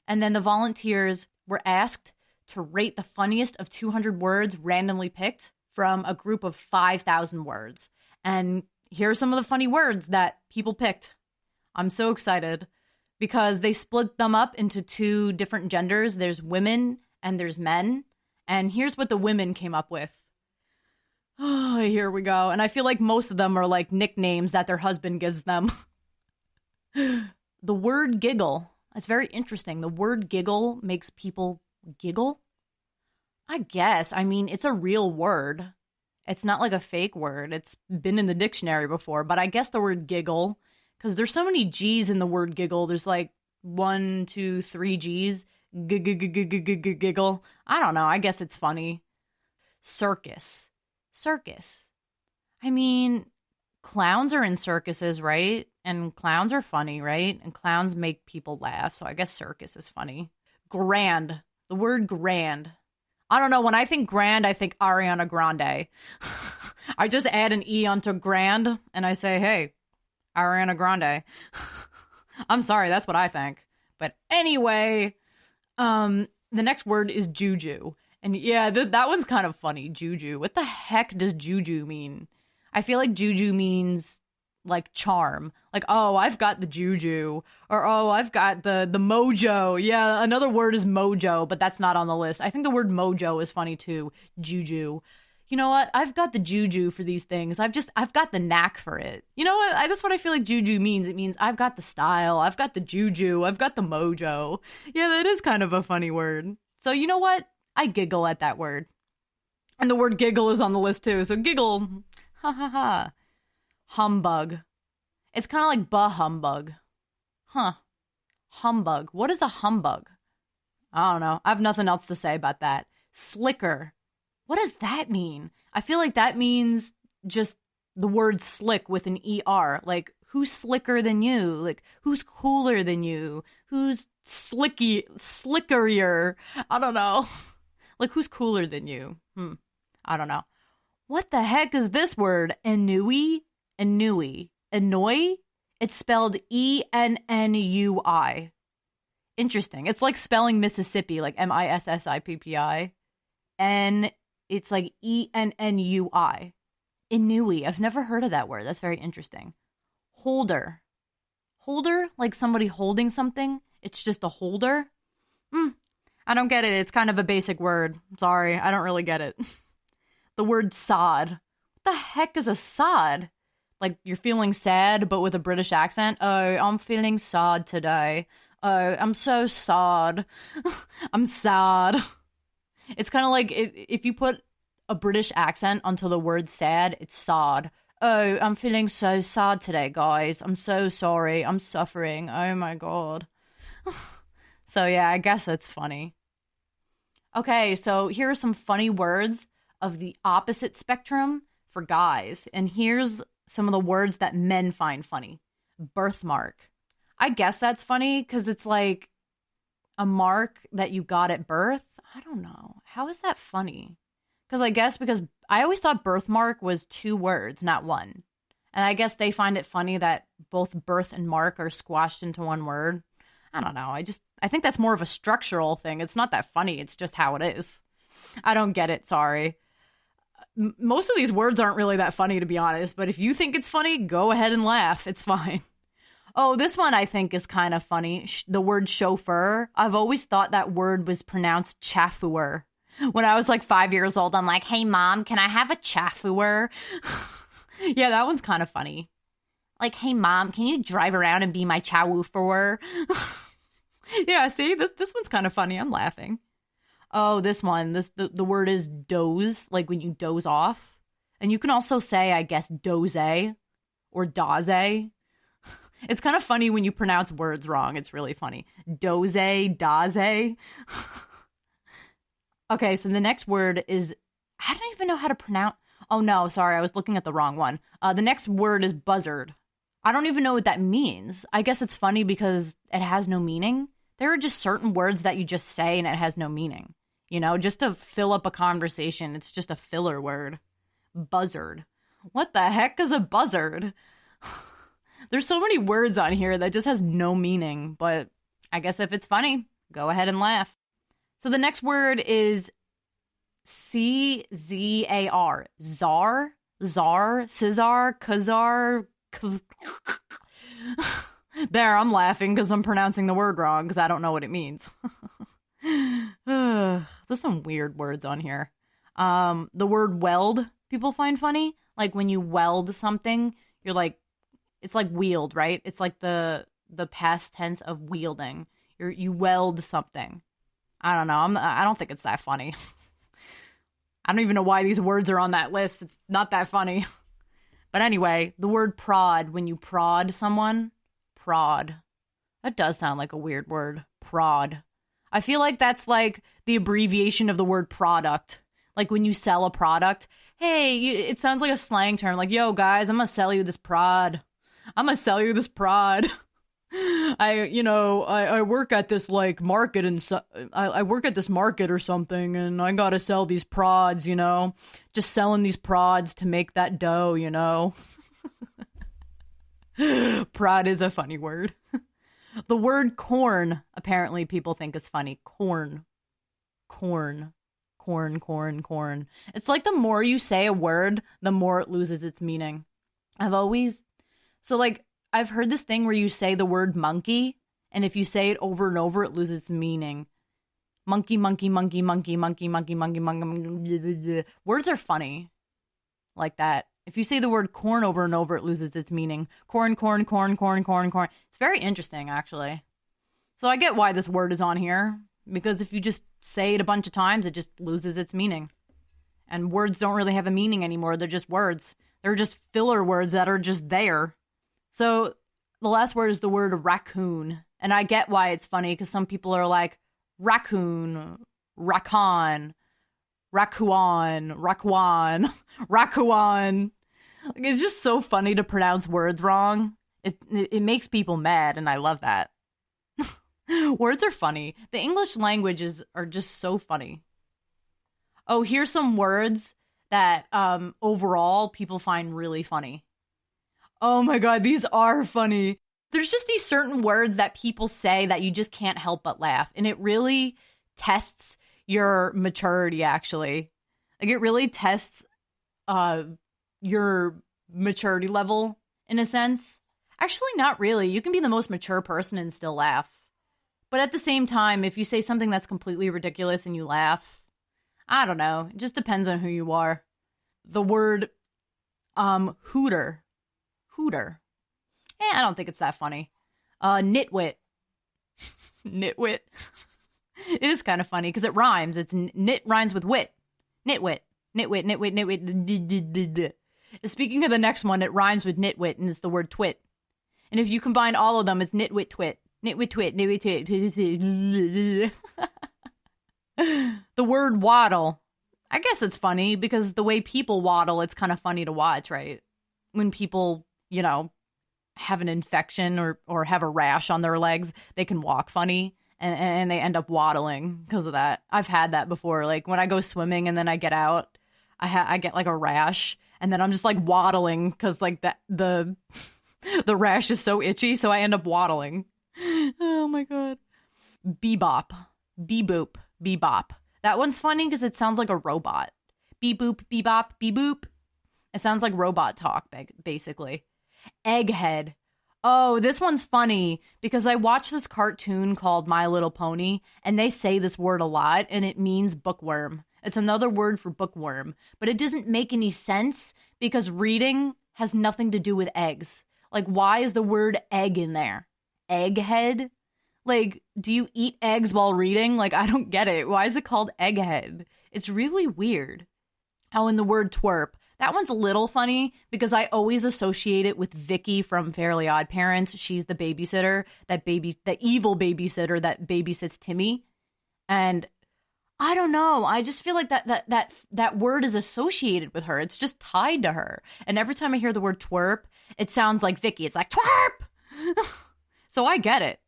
And then the volunteers were asked to rate the funniest of 200 words randomly picked from a group of 5,000 words. And here are some of the funny words that people picked. I'm so excited because they split them up into two different genders. There's women and there's men. And here's what the women came up with. Oh, here we go. And I feel like most of them are like nicknames that their husband gives them. The word giggle. It's very interesting. The word giggle makes people giggle. I guess. I mean, it's a real word. It's not like a fake word. It's been in the dictionary before. But I guess the word giggle, because there's so many G's in the word giggle. There's like 1, 2, 3 G's. Giggle. I don't know. I guess it's funny. Circus. I mean, clowns are in circuses, right? And clowns are funny, right? And clowns make people laugh. So I guess circus is funny. Grand. The word grand. I don't know. When I think grand, I think Ariana Grande. I just add an E onto grand and I say, hey, Ariana Grande. I'm sorry. That's what I think. But anyway, the next word is Juju. And yeah, that one's kind of funny. Juju. What the heck does Juju mean? I feel like Juju means like charm. Like, oh, I've got the Juju. Or, oh, I've got the mojo. Yeah, another word is mojo, but that's not on the list. I think the word mojo is funny too. Juju. You know what? I've got the Juju for these things. I've got the knack for it. You know what? That's what I feel like Juju means. It means I've got the style. I've got the Juju. I've got the mojo. Yeah, that is kind of a funny word. So you know what? I giggle at that word. And the word giggle is on the list too. So giggle. Ha ha ha. Humbug. It's kind of like bah humbug. Huh. Humbug. What is a humbug? I don't know. I have nothing else to say about that. Slicker. What does that mean? I feel like that means just the word slick with an ER. Like, who's slicker than you? Like, who's cooler than you? Who's slickerier? I don't know. Like, who's cooler than you? I don't know. What the heck is this word? Anui? Annoy? It's spelled ENNUI. Interesting. It's like spelling Mississippi, like MISSIPPI. And it's like ENNUI. Inui. I've never heard of that word. That's very interesting. Holder. Holder? Like somebody holding something? It's just a holder? I don't get it. It's kind of a basic word. Sorry, I don't really get it. The word sod. What the heck is a sod? Like you're feeling sad, but with a British accent? Oh, I'm feeling sad today. Oh, I'm so sad. I'm sad. It's kind of like if you put a British accent onto the word sad, it's sod. Oh, I'm feeling so sad today, guys. I'm so sorry. I'm suffering. Oh my God. So yeah, I guess that's funny. Okay, so here are some funny words of the opposite spectrum for guys. And here's some of the words that men find funny. Birthmark. I guess that's funny because it's like a mark that you got at birth. I don't know. How is that funny? Because I always thought birthmark was 2 words, not 1. And I guess they find it funny that both birth and mark are squashed into 1 word. I don't know. I think that's more of a structural thing. It's not that funny. It's just how it is. I don't get it. Sorry. Most of these words aren't really that funny, to be honest. But if you think it's funny, go ahead and laugh. It's fine. Oh, this one I think is kind of funny. The word chauffeur. I've always thought that word was pronounced chauffeur. When I was like 5 years old, I'm like, hey, Mom, can I have a chauffeur? Yeah, that one's kind of funny. Like, hey, Mom, can you drive around and be my chauffeur? Yeah, see, this one's kind of funny. I'm laughing. Oh, this one. The word is doze, like when you doze off. And you can also say, I guess, doze or daze. It's kind of funny when you pronounce words wrong. It's really funny. Doze, daze. Okay, so the next word is, I don't even know how to pronounce. Oh, no, sorry, I was looking at the wrong one. The next word is buzzard. I don't even know what that means. I guess it's funny because it has no meaning. There are just certain words that you just say and it has no meaning. You know, just to fill up a conversation. It's just a filler word. Buzzard. What the heck is a buzzard? There's so many words on here that just has no meaning. But I guess if it's funny, go ahead and laugh. So the next word is C-Z-A-R. Czar? Czar? Scissar? Khazar? There, I'm laughing because I'm pronouncing the word wrong because I don't know what it means. There's some weird words on here. The word weld, people find funny. Like when you weld something, you're like, it's like wield, right? It's like the past tense of wielding. You weld something. I don't know. I don't think it's that funny. I don't even know why these words are on that list. It's not that funny. But anyway, the word prod, when you prod someone, prod. That does sound like a weird word. Prod. I feel like that's like the abbreviation of the word product. Like when you sell a product. Hey, it sounds like a slang term. Like, yo, guys, I'm going to sell you this prod. I'm going to sell you this prod. I work at this like market and I work at this market or something and I got to sell these prods, you know, just selling these prods to make that dough, you know. Prod is a funny word. The word corn, apparently people think is funny. Corn. It's like the more you say a word, the more it loses its meaning. I've heard this thing where you say the word monkey, and if you say it over and over, it loses its meaning. Monkey. Words are funny like that. If you say the word corn over and over, it loses its meaning. Corn. It's very interesting, actually. So I get why this word is on here, because if you just say it a bunch of times, it just loses its meaning. And words don't really have a meaning anymore. They're just words. They're just filler words that are just there. So the last word is the word raccoon. And I get why it's funny, because some people are like, raccoon, raccoon. It's just so funny to pronounce words wrong. It makes people mad, and I love that. Words are funny. The English languages are just so funny. Oh, here's some words that overall people find really funny. Oh my God, these are funny. There's just these certain words that people say that you just can't help but laugh. And it really tests your maturity, actually. Like, it really tests your maturity level, in a sense. Actually, not really. You can be the most mature person and still laugh. But at the same time, if you say something that's completely ridiculous and you laugh, I don't know. It just depends on who you are. The word hooter. I don't think it's that funny. Nitwit. Nitwit. It is kind of funny because it rhymes. It's nit rhymes with wit. Nitwit. Speaking of the next one, it rhymes with nitwit and it's the word twit. And if you combine all of them, it's nitwit twit. Nitwit twit. Nitwit twit. The word waddle. I guess it's funny because the way people waddle, it's kind of funny to watch, right? When people, you know, have an infection or have a rash on their legs, they can walk funny and they end up waddling because of that. I've had that before. Like when I go swimming and then I get out, I get like a rash and then I'm just like waddling because like the rash is so itchy. So I end up waddling. Oh my God. Bebop. Beboop. Bebop. That one's funny because it sounds like a robot. Beep boop, bebop, beep boop. It sounds like robot talk, basically. Egghead. Oh, this one's funny because I watched this cartoon called My Little Pony, and they say this word a lot, and it means bookworm. It's another word for bookworm, but it doesn't make any sense because reading has nothing to do with eggs. Like, why is the word egg in there? Egghead? Like, do you eat eggs while reading? Like, I don't get it. Why is it called egghead? It's really weird. Oh, and the word twerp. That one's a little funny because I always associate it with Vicky from Fairly Odd Parents. She's the babysitter, the evil babysitter that babysits Timmy. And I don't know. I just feel like that word is associated with her. It's just tied to her. And every time I hear the word twerp, it sounds like Vicky. It's like, twerp! So I get it.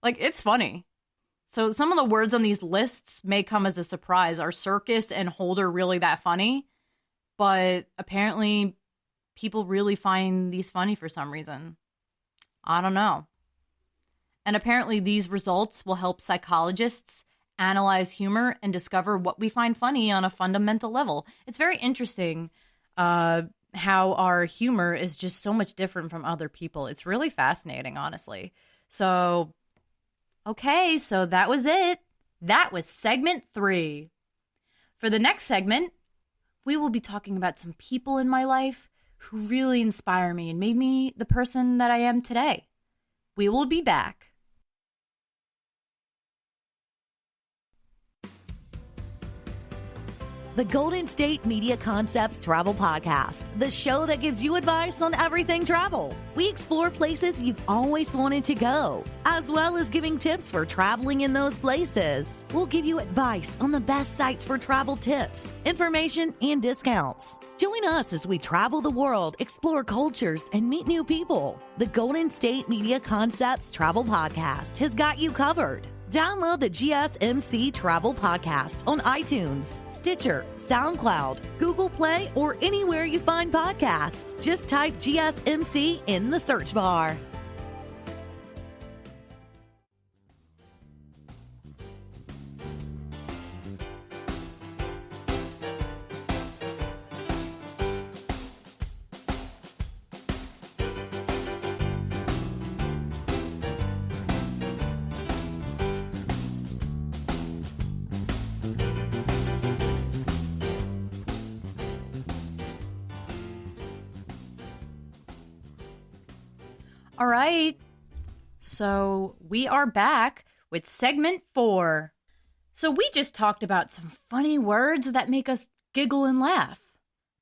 Like, it's funny. So some of the words on these lists may come as a surprise. Are circus and holder really that funny? But apparently people really find these funny for some reason. I don't know. And apparently these results will help psychologists analyze humor and discover what we find funny on a fundamental level. It's very interesting how our humor is just so much different from other people. It's really fascinating, honestly. So, okay, so that was it. That was segment 3. For the next segment, we will be talking about some people in my life who really inspire me and made me the person that I am today. We will be back. The Golden State Media Concepts Travel Podcast, the show that gives you advice on everything travel. We explore places you've always wanted to go, as well as giving tips for traveling in those places. We'll give you advice on the best sites for travel tips, information, and discounts. Join us as we travel the world, explore cultures, and meet new people. The Golden State Media Concepts Travel Podcast has got you covered. Download the GSMC Travel Podcast on iTunes, Stitcher, SoundCloud, Google Play, or anywhere you find podcasts. Just type GSMC in the search bar. All right, so we are back with segment 4. So we just talked about some funny words that make us giggle and laugh.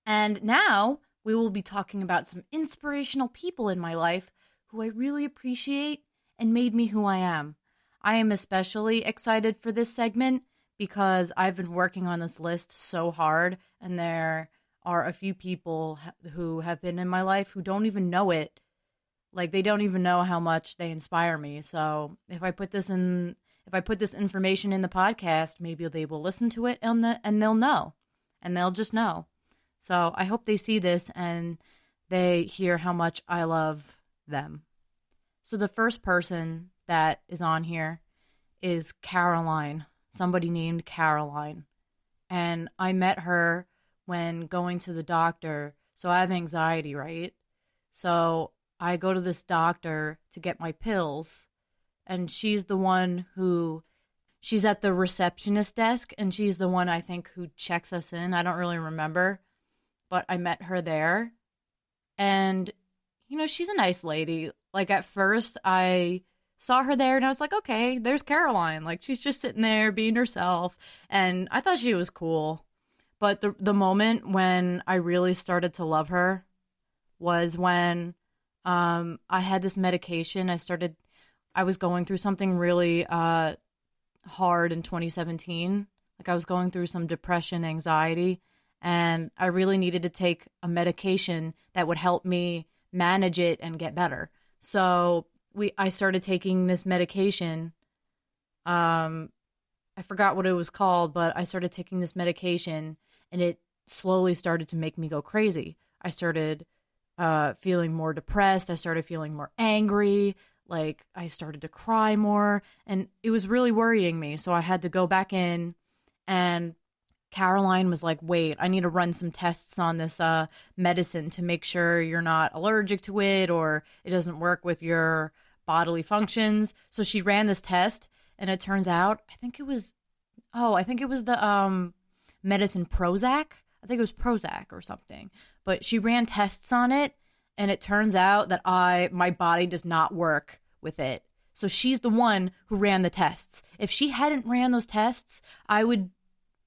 And now we will be talking about some inspirational people in my life who I really appreciate and made me who I am. I am especially excited for this segment because I've been working on this list so hard, and there are a few people who have been in my life who don't even know it. Like, they don't even know how much they inspire me. So if I put this information in the podcast, maybe they will listen to it and they'll know. And they'll just know. So I hope they see this and they hear how much I love them. So the first person that is on here is Caroline. Somebody named Caroline. And I met her when going to the doctor. So I have anxiety, right? So I go to this doctor to get my pills, and she's the one she's at the receptionist desk, and she's the one, I think, who checks us in. I don't really remember, but I met her there, and, she's a nice lady. Like, at first, I saw her there, and I was like, okay, there's Caroline. Like, she's just sitting there being herself, and I thought she was cool. But the moment when I really started to love her was when I had this medication. I was going through something really hard in 2017. Like, I was going through some depression, anxiety, and I really needed to take a medication that would help me manage it and get better. So I started taking this medication. I forgot what it was called, but I started taking this medication, and it slowly started to make me go crazy. I started feeling more depressed. I started feeling more angry. Like, I started to cry more, and it was really worrying me. So I had to go back in, and Caroline was like, wait, I need to run some tests on this medicine to make sure you're not allergic to it or it doesn't work with your bodily functions. So she ran this test, and it turns out, I think it was the medicine Prozac. I think it was Prozac or something. But she ran tests on it, and it turns out that my body does not work with it. So she's the one who ran the tests. If she hadn't ran those tests, I would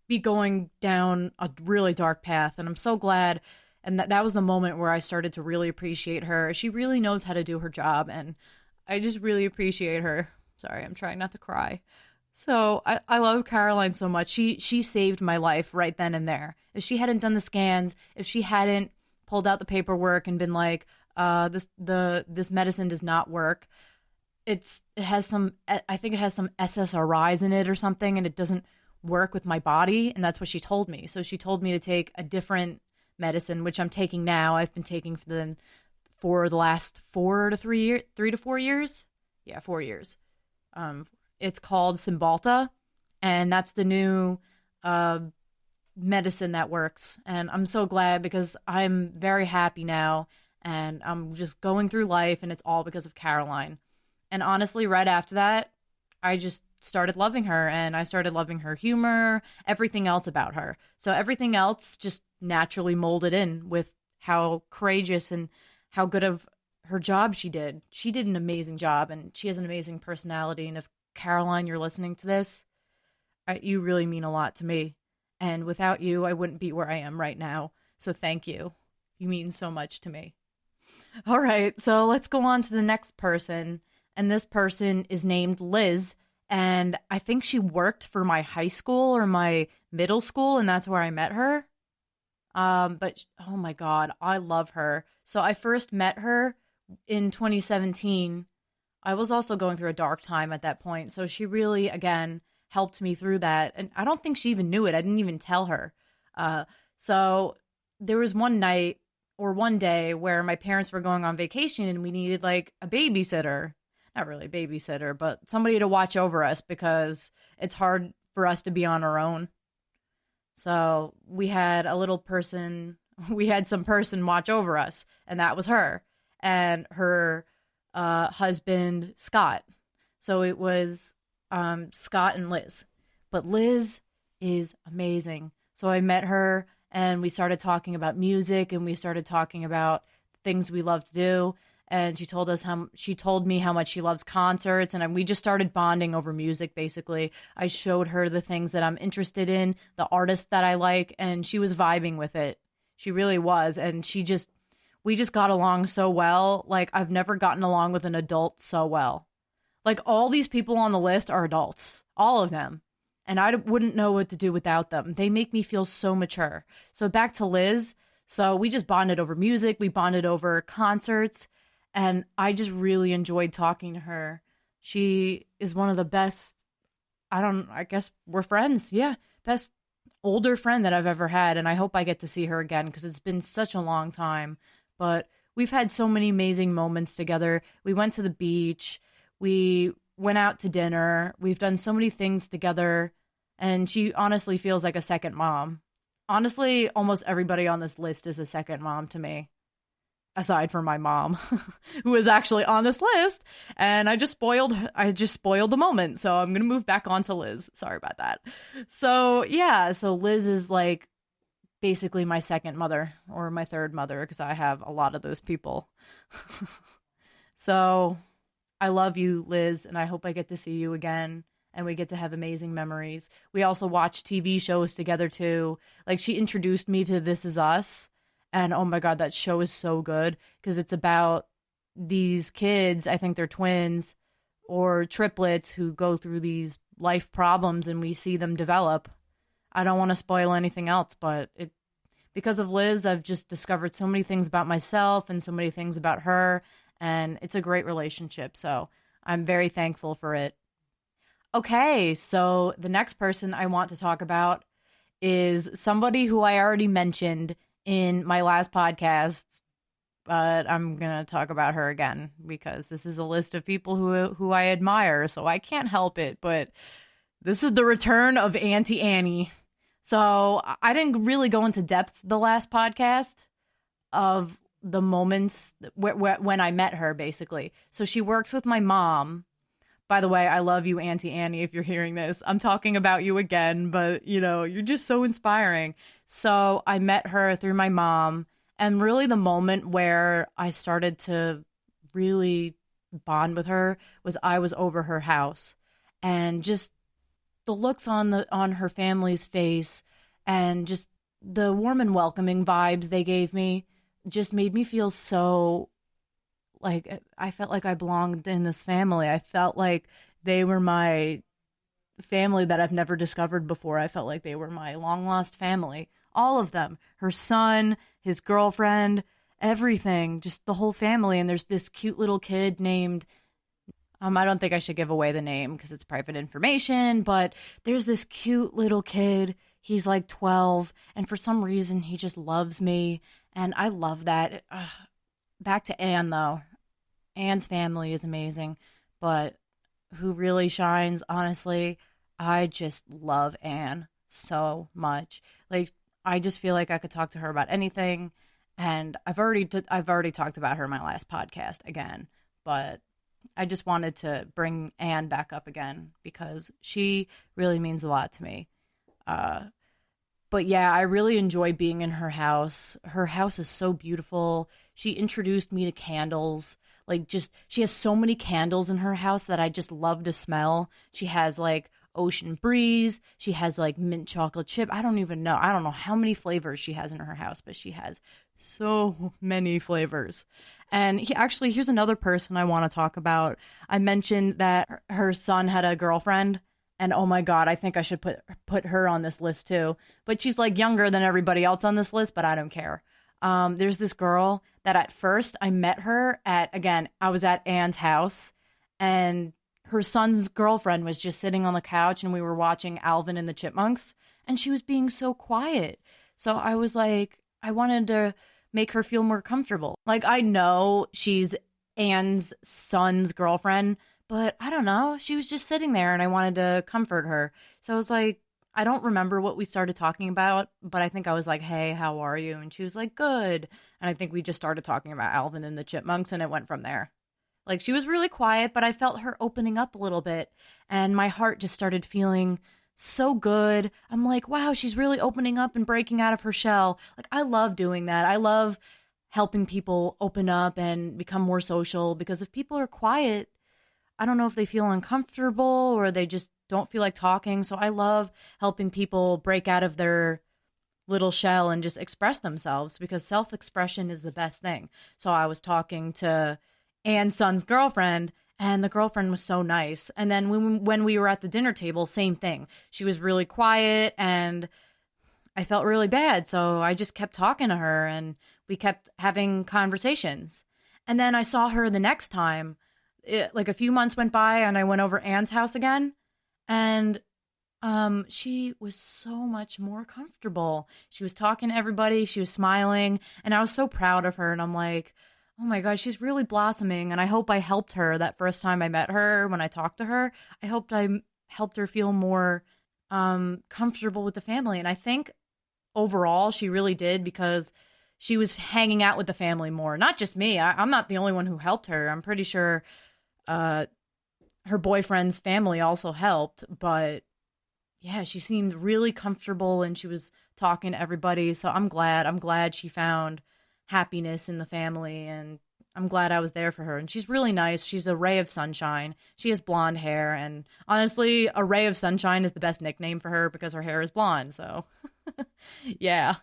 be going down a really dark path. And I'm so glad. And that was the moment where I started to really appreciate her. She really knows how to do her job. And I just really appreciate her. Sorry, I'm trying not to cry. So I love Caroline so much. She saved my life right then and there. If she hadn't done the scans, if she hadn't pulled out the paperwork and been like, this medicine does not work. I think it has some SSRIs in it or something, and it doesn't work with my body. And that's what she told me. So she told me to take a different medicine, which I'm taking now. I've been taking for the last 3 to 4 years. Yeah, 4 years. It's called Cymbalta, and that's the new medicine that works. And I'm so glad because I'm very happy now, and I'm just going through life, and it's all because of Caroline. And honestly, right after that, I just started loving her, and I started loving her humor, everything else about her. So everything else just naturally molded in with how courageous and how good of her job she did. She did an amazing job, and she has an amazing personality. And if Caroline, you're listening to this, you really mean a lot to me. And without you, I wouldn't be where I am right now. So thank you. You mean so much to me. All right, so let's go on to the next person. And this person is named Liz. And I think she worked for my high school or my middle school, and that's where I met her. But oh my God, I love her. So I first met her in 2017. I was also going through a dark time at that point. So she really, again, helped me through that. And I don't think she even knew it. I didn't even tell her. So there was one night or one day where my parents were going on vacation and we needed like a babysitter. Not really a babysitter, but somebody to watch over us because it's hard for us to be on our own. So we had some person watch over us, and that was her and her husband, Scott. So it was Scott and Liz. But Liz is amazing. So I met her, and we started talking about music, and we started talking about things we love to do. And she told me how much she loves concerts, and we just started bonding over music, basically. I showed her the things that I'm interested in, the artists that I like, and she was vibing with it. She really was, and we just got along so well. Like, I've never gotten along with an adult so well. Like, all these people on the list are adults, all of them, and I wouldn't know what to do without them. They make me feel so mature. So back to Liz. So we just bonded over music. We bonded over concerts. And I just really enjoyed talking to her. She is one of the best, I guess we're friends. Yeah, best older friend that I've ever had. And I hope I get to see her again because it's been such a long time. But we've had so many amazing moments together. We went to the beach. We went out to dinner. We've done so many things together. And she honestly feels like a second mom. Honestly, almost everybody on this list is a second mom to me. Aside from my mom, who is actually on this list, and I just spoiled the moment. So I'm gonna move back on to Liz. Sorry about that. So yeah, so Liz is like basically my second mother or my third mother because I have a lot of those people. So I love you, Liz, and I hope I get to see you again. And we get to have amazing memories. We also watch TV shows together too. Like she introduced me to This Is Us. And oh my God, that show is so good because it's about these kids, I think they're twins or triplets who go through these life problems and we see them develop. I don't want to spoil anything else, but because of Liz, I've just discovered so many things about myself and so many things about her. And it's a great relationship. So I'm very thankful for it. Okay, so the next person I want to talk about is somebody who I already mentioned in my last podcast, but I'm going to talk about her again because this is a list of people who I admire, so I can't help it, but this is the return of Auntie Annie. So I didn't really go into depth the last podcast of the moments when I met her, basically. So she works with my mom. By the way, I love you, Auntie Annie, if you're hearing this. I'm talking about you again, but, you're just so inspiring. So I met her through my mom, and really the moment where I started to really bond with her was I was over her house, and just the looks on her family's face and just the warm and welcoming vibes they gave me just made me feel so like I felt like I belonged in this family. I felt like they were my family that I've never discovered before. I felt like they were my long lost family. All of them. Her son, his girlfriend, everything. Just the whole family. And there's this cute little kid named, I don't think I should give away the name because it's private information, but there's this cute little kid. He's like 12, and for some reason he just loves me, and I love that. Back to Anne, though. Anne's family is amazing, but who really shines, honestly, I just love Anne so much. Like, I just feel like I could talk to her about anything, and I've already talked about her in my last podcast again, but I just wanted to bring Anne back up again because she really means a lot to me. But yeah, I really enjoy being in her house. Her house is so beautiful. She introduced me to candles. Like, just, she has so many candles in her house that I just love to smell. She has like ocean breeze. She has like mint chocolate chip. I don't know how many flavors she has in her house, but she has so many flavors. And here's another person I want to talk about. I mentioned that her son had a girlfriend, and oh my God, I think I should put her on this list too. But she's like younger than everybody else on this list, but I don't care. There's this girl that at first I met her I was at Anne's house, and her son's girlfriend was just sitting on the couch, and we were watching Alvin and the Chipmunks, and she was being so quiet. So I was like, I wanted to make her feel more comfortable. Like, I know she's Anne's son's girlfriend, but I don't know. She was just sitting there, and I wanted to comfort her. So I was like, I don't remember what we started talking about, but I think I was like, hey, how are you? And she was like, good. And I think we just started talking about Alvin and the Chipmunks, and it went from there. Like, she was really quiet, but I felt her opening up a little bit, and my heart just started feeling so good. I'm like, wow, she's really opening up and breaking out of her shell. Like, I love doing that. I love helping people open up and become more social, because if people are quiet, I don't know if they feel uncomfortable or they just don't feel like talking. So I love helping people break out of their little shell and just express themselves, because self-expression is the best thing. So I was talking to Anne's son's girlfriend, and the girlfriend was so nice. And then when we were at the dinner table, same thing. She was really quiet, and I felt really bad. So I just kept talking to her, and we kept having conversations. And then I saw her the next time. Like a few months went by, and I went over Anne's house again, and she was so much more comfortable. She was talking to everybody. She was smiling, and I was so proud of her. And I'm like, oh my God, she's really blossoming. And I hope I helped her that first time I met her. When I talked to her, I hoped I helped her feel more comfortable with the family. And I think overall she really did, because she was hanging out with the family more. Not just me. I'm not the only one who helped her. I'm pretty sure her boyfriend's family also helped. But yeah, she seemed really comfortable, and she was talking to everybody. So I'm glad she found happiness in the family, and I'm glad I was there for her. And she's really nice. She's a ray of sunshine. She has blonde hair, and honestly, a ray of sunshine is the best nickname for her because her hair is blonde. So yeah.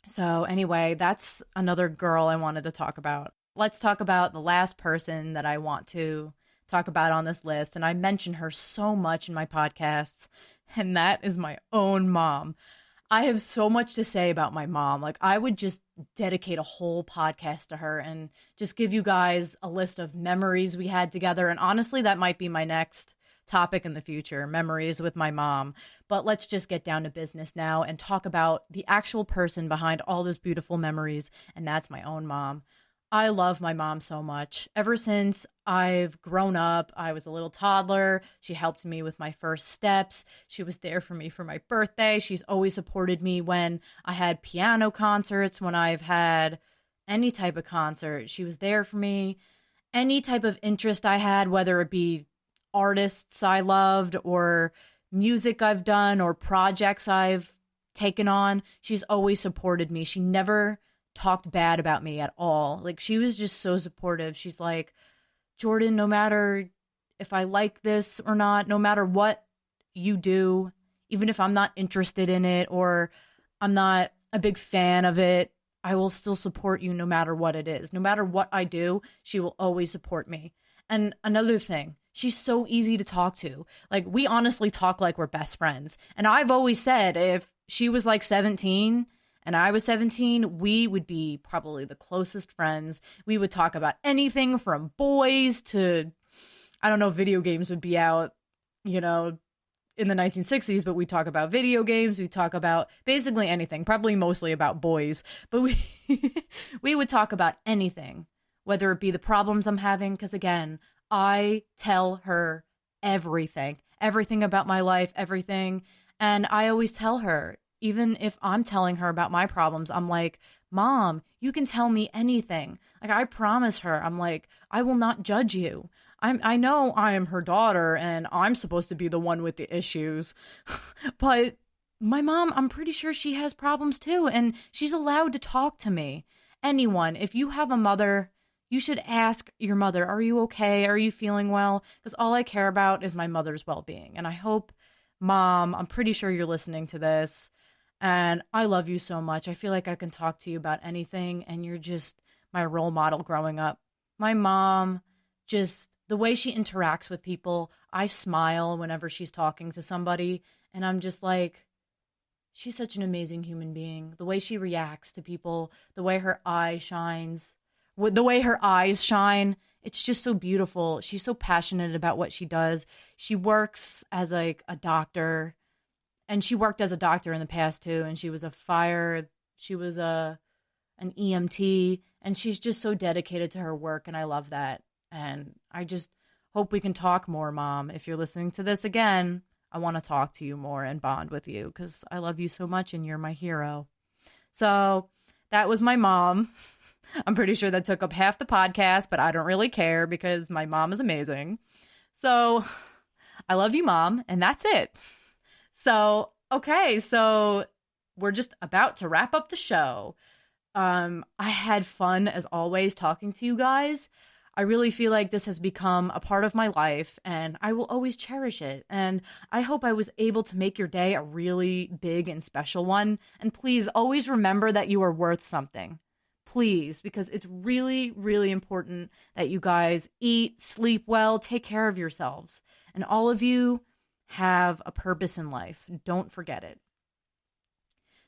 So anyway, that's another girl I wanted to talk about. Let's talk about the last person that I want to talk about on this list. And I mention her so much in my podcasts, and that is my own mom. I have so much to say about my mom. Like, I would just dedicate a whole podcast to her and just give you guys a list of memories we had together. And honestly, that might be my next topic in the future, memories with my mom. But let's just get down to business now and talk about the actual person behind all those beautiful memories. And that's my own mom. I love my mom so much. Ever since I've grown up, I was a little toddler. She helped me with my first steps. She was there for me for my birthday. She's always supported me when I had piano concerts, when I've had any type of concert. She was there for me. Any type of interest I had, whether it be artists I loved or music I've done or projects I've taken on, she's always supported me. She never talked bad about me at all. Like, she was just so supportive. She's like, Jordan, no matter if I like this or not, no matter what you do, even if I'm not interested in it or I'm not a big fan of it, I will still support you no matter what it is. No matter what I do, she will always support me. And another thing, she's so easy to talk to. Like, we honestly talk like we're best friends. And I've always said if she was like 17 and I was 17, we would be probably the closest friends. We would talk about anything from boys to, I don't know if video games would be out, you know, in the 1960s, but we talk about video games. We talk about basically anything, probably mostly about boys, but we would talk about anything, whether it be the problems I'm having. Cause again, I tell her everything about my life, everything. And I always tell her, even if I'm telling her about my problems, I'm like, Mom, you can tell me anything. Like, I promise her, I'm like, I will not judge you. I know I am her daughter and I'm supposed to be the one with the issues, but my mom, I'm pretty sure she has problems too. And she's allowed to talk to me. Anyone, if you have a mother, you should ask your mother, are you okay? Are you feeling well? Because all I care about is my mother's well-being. And I hope, Mom, I'm pretty sure you're listening to this. And I love you so much. I feel like I can talk to you about anything. And you're just my role model growing up. My mom, just the way she interacts with people, I smile whenever she's talking to somebody. And I'm just like, she's such an amazing human being. The way she reacts to people, the way her eye shines, the way her eyes shine, it's just so beautiful. She's so passionate about what she does. She works as like a doctor, and she worked as a doctor in the past too. And she was an EMT, and she's just so dedicated to her work. And I love that. And I just hope we can talk more, Mom. If you're listening to this again, I want to talk to you more and bond with you because I love you so much and you're my hero. So that was my mom. I'm pretty sure that took up half the podcast, but I don't really care because my mom is amazing. So I love you, Mom, and that's it. So, okay, so we're just about to wrap up the show. I had fun, as always, talking to you guys. I really feel like this has become a part of my life, and I will always cherish it. And I hope I was able to make your day a really big and special one. And please always remember that you are worth something. Please, because it's really, really important that you guys eat, sleep well, take care of yourselves. And all of you have a purpose in life. Don't forget it.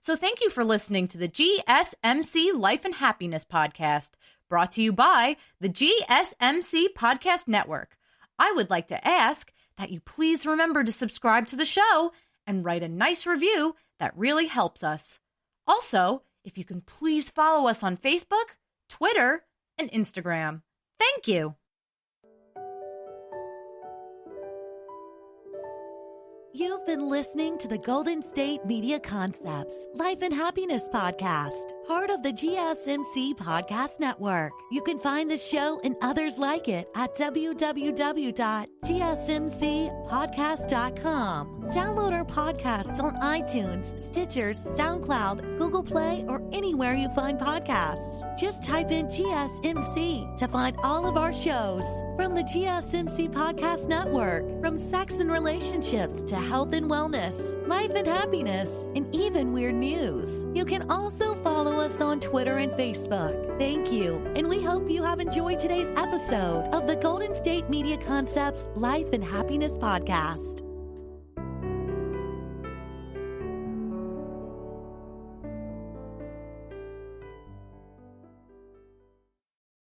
So thank you for listening to the GSMC Life and Happiness Podcast, brought to you by the GSMC Podcast Network. I would like to ask that you please remember to subscribe to the show and write a nice review that really helps us. Also, if you can please follow us on Facebook, Twitter, and Instagram. Thank you. You've been listening to the Golden State Media Concepts Life and Happiness Podcast, part of the GSMC Podcast Network. You can find the show and others like it at www.gsmcpodcast.com. Download our podcasts on iTunes, Stitcher, SoundCloud, Google Play, or anywhere you find podcasts. Just type in GSMC to find all of our shows. From the GSMC Podcast Network, from sex and relationships to health and wellness, life and happiness, and even weird news. You can also follow us on Twitter and Facebook. Thank you, and we hope you have enjoyed today's episode of the Golden State Media Concepts Life and Happiness Podcast.